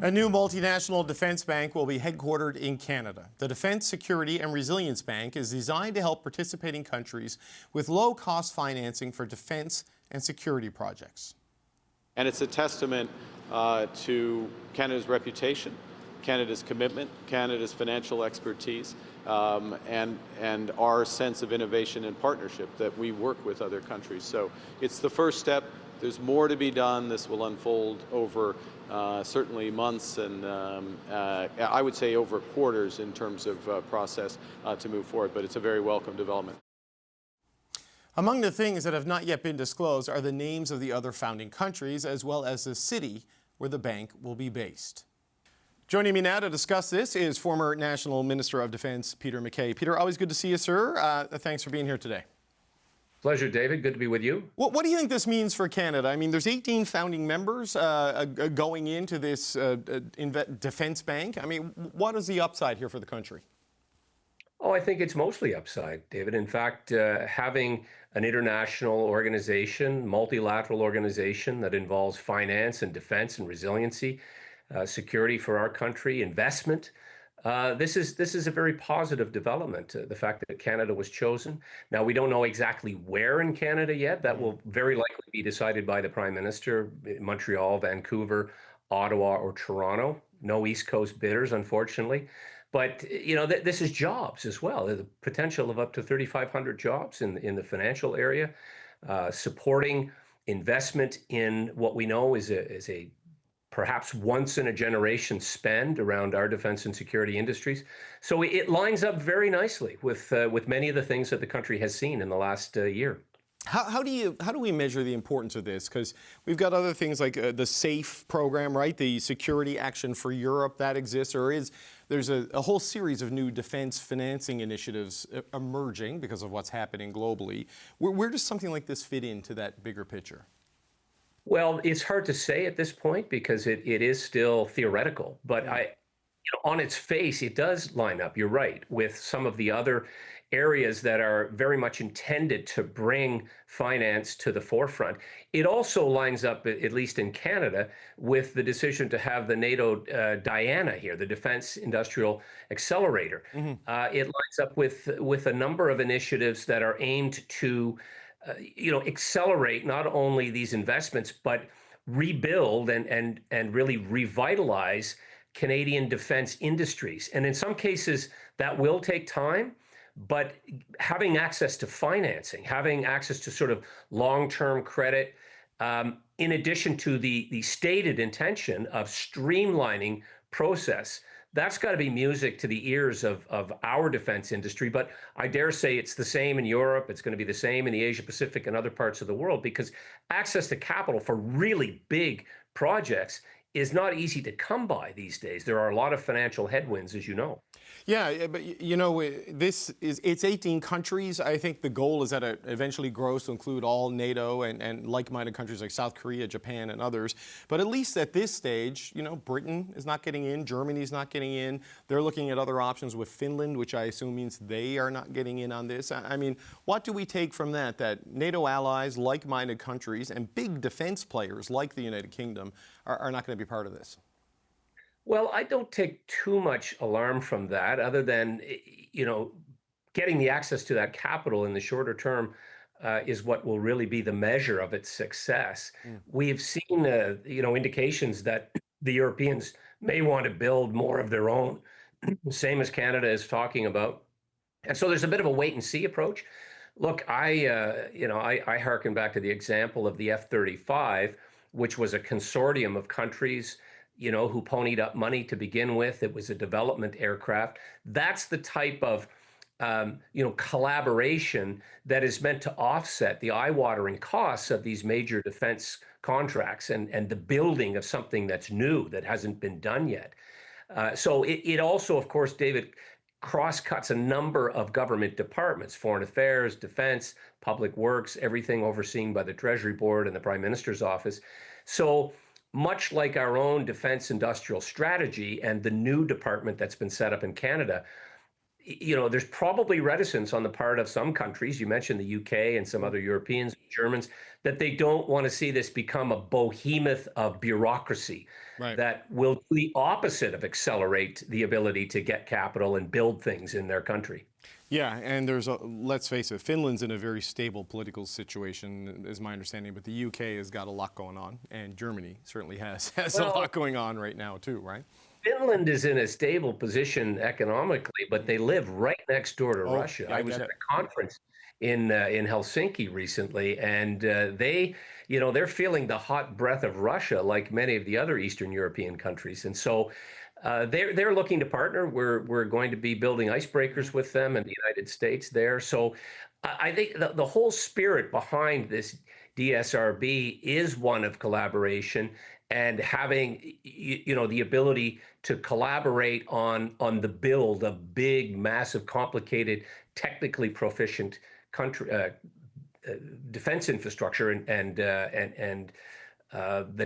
A new multinational defense bank will be headquartered in Canada. The Defense, Security and Resilience Bank is designed to help participating countries with low-cost financing for defense and security projects. And it's a testament to Canada's reputation, Canada's commitment, Canada's financial expertise, and our sense of innovation and partnership that we work with other countries. So it's the first step. There's more to be done. This will unfold over certainly months and I would say over quarters in terms of process to move forward, but it's a very welcome development. Among the things that have not yet been disclosed are the names of the other founding countries, as well as the city where the bank will be based. Joining me now to discuss this is former National Minister of Defense, Peter MacKay. Peter, always good to see you, sir. Thanks for being here today. Pleasure, David. Good to be with you. What do you think this means for Canada? I mean, there's 18 founding members going into this defense bank. I mean, what is the upside here for the country? Oh, I think it's mostly upside, David. In fact, having an international organization, multilateral organization that involves finance and defense and resiliency, security for our country, investment, this is a very positive development, the fact that Canada was chosen. Now, we don't know exactly where in Canada yet. That will very likely be decided by the Prime Minister, Montreal, Vancouver, Ottawa, or Toronto. No East Coast bidders, unfortunately. But, you know, this is jobs as well. The potential of up to 3,500 jobs in the financial area, supporting investment in what we know is a perhaps once in a generation spend around our defense and security industries. So it lines up very nicely with many of the things that the country has seen in the last year. How do we measure the importance of this? Because we've got other things like the SAFE program, right? The Security Action for Europe that exists, or there's a whole series of new defense financing initiatives emerging because of what's happening globally. Where does something like this fit into that bigger picture? Well, it's hard to say at this point because it is still theoretical, but on its face, it does line up, you're right, with some of the other areas that are very much intended to bring finance to the forefront. It also lines up, at least in Canada, with the decision to have the NATO DIANA here, the Defense Industrial Accelerator. It lines up with a number of initiatives that are aimed to accelerate not only these investments, but rebuild and really revitalize Canadian defense industries. And in some cases, that will take time, but having access to financing, having access to sort of long-term credit, in addition to the stated intention of streamlining process, that's got to be music to the ears of our defense industry. But I dare say it's the same in Europe. It's going to be the same in the Asia Pacific and other parts of the world, because access to capital for really big projects is not easy to come by these days. There are a lot of financial headwinds, as you know. Yeah, but you know, it's 18 countries. I think the goal is that it eventually grows to include all NATO and like-minded countries like South Korea, Japan, and others. But at least at this stage, you know, Britain is not getting in, Germany's not getting in. They're looking at other options with Finland, which I assume means they are not getting in on this. I mean, what do we take from that NATO allies, like-minded countries, and big defense players like the United Kingdom are not going to be part of this? Well, I don't take too much alarm from that, other than, getting the access to that capital in the shorter term is what will really be the measure of its success. We have seen, indications that the Europeans may want to build more of their own, same as Canada is talking about. And so there's a bit of a wait and see approach. Look, I hearken back to the example of the F-35, which was a consortium of countries who ponied up money to begin with. It was a development aircraft. That's the type of, collaboration that is meant to offset the eye-watering costs of these major defense contracts and the building of something that's new, that hasn't been done yet. So it also, of course, David, cross-cuts a number of government departments: Foreign Affairs, Defense, Public Works, everything overseen by the Treasury Board and the Prime Minister's office. So much like our own defense industrial strategy and the new department that's been set up in Canada, there's probably reticence on the part of some countries. You mentioned the UK and some other Europeans, Germans, that they don't want to see this become a behemoth of bureaucracy Right. that will do the opposite of accelerate the ability to get capital and build things in their country. Yeah, and let's face it, Finland's in a very stable political situation, is my understanding, but the UK has got a lot going on, and Germany certainly has a lot going on right now too, right? Finland is in a stable position economically, but they live right next door to Russia. Yeah, I was at a conference in Helsinki recently, and they're feeling the hot breath of Russia, like many of the other Eastern European countries, and so they're looking to partner. We're going to be building icebreakers with them and the United States there. So I think the whole spirit behind this DSRB is one of collaboration and having the ability to collaborate on the build of big, massive, complicated, technically proficient country defense infrastructure and the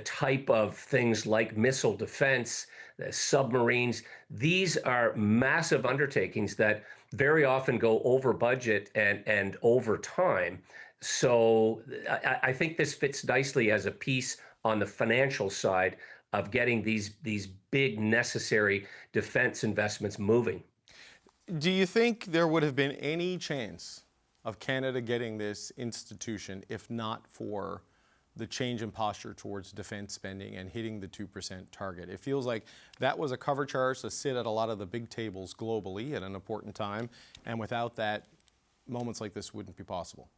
type of things like missile defense, submarines. These are massive undertakings that very often go over budget and over time. So I think this fits nicely as a piece on the financial side of getting these big necessary defense investments moving. Do you think there would have been any chance of Canada getting this institution if not for the change in posture towards defense spending and hitting the 2% target? It feels like that was a cover charge to sit at a lot of the big tables globally at an important time, and without that, moments like this wouldn't be possible.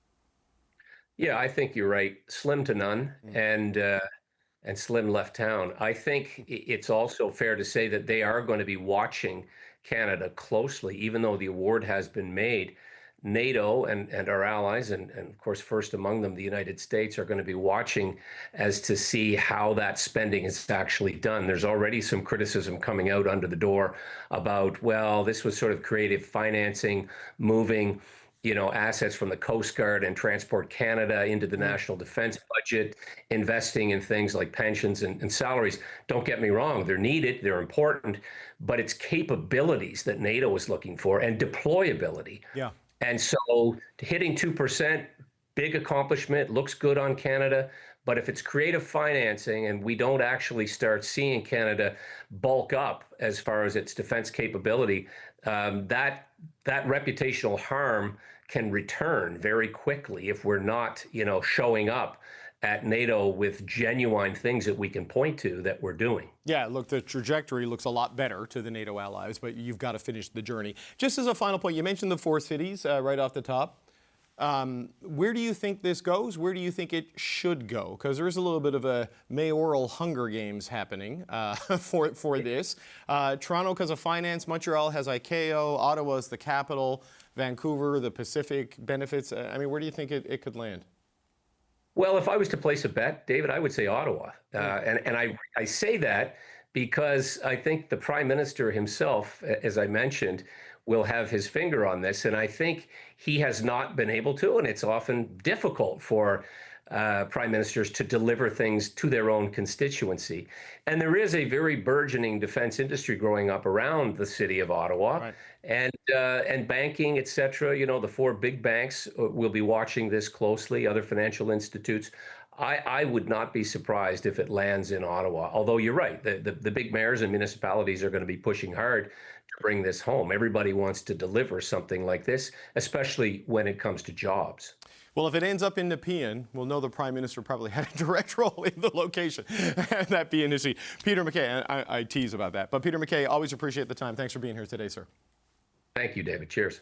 Yeah, I think you're right. Slim to none, and slim left town. I think it's also fair to say that they are going to be watching Canada closely, even though the award has been made. NATO and our allies, and of course, first among them, the United States, are going to be watching as to see how that spending is actually done. There's already some criticism coming out under the door about, well, this was sort of creative financing, moving assets from the Coast Guard and Transport Canada into the national defense budget, investing in things like pensions and salaries. Don't get me wrong, they're needed, they're important, but it's capabilities that NATO is looking for and deployability. Yeah. And so hitting 2%, big accomplishment, looks good on Canada. But if it's creative financing and we don't actually start seeing Canada bulk up as far as its defense capability, that reputational harm can return very quickly if we're not, showing up at NATO with genuine things that we can point to that we're doing. Yeah, look, the trajectory looks a lot better to the NATO allies, but you've got to finish the journey. Just as a final point, you mentioned the 4 cities right off the top. Where do you think this goes? Where do you think it should go? Because there is a little bit of a mayoral Hunger Games happening for this. Toronto because of finance, Montreal has ICAO, Ottawa's the capital, Vancouver, the Pacific benefits. Where do you think it could land? Well, if I was to place a bet, David, I would say Ottawa. And I say that because I think the Prime Minister himself, as I mentioned, will have his finger on this. And I think he has not been able to, and it's often difficult for prime ministers to deliver things to their own constituency. And there is a very burgeoning defense industry growing up around the city of Ottawa. Right. And banking, et cetera. The 4 big banks will be watching this closely, other financial institutes. I would not be surprised if it lands in Ottawa, although you're right, the big mayors and municipalities are going to be pushing hard to bring this home. Everybody wants to deliver something like this, especially when it comes to jobs. Well, if it ends up in Nepean, we'll know the Prime Minister probably had a direct role in the location, and that be an issue. Peter MacKay, I tease about that. But Peter MacKay, always appreciate the time. Thanks for being here today, sir. Thank you, David. Cheers.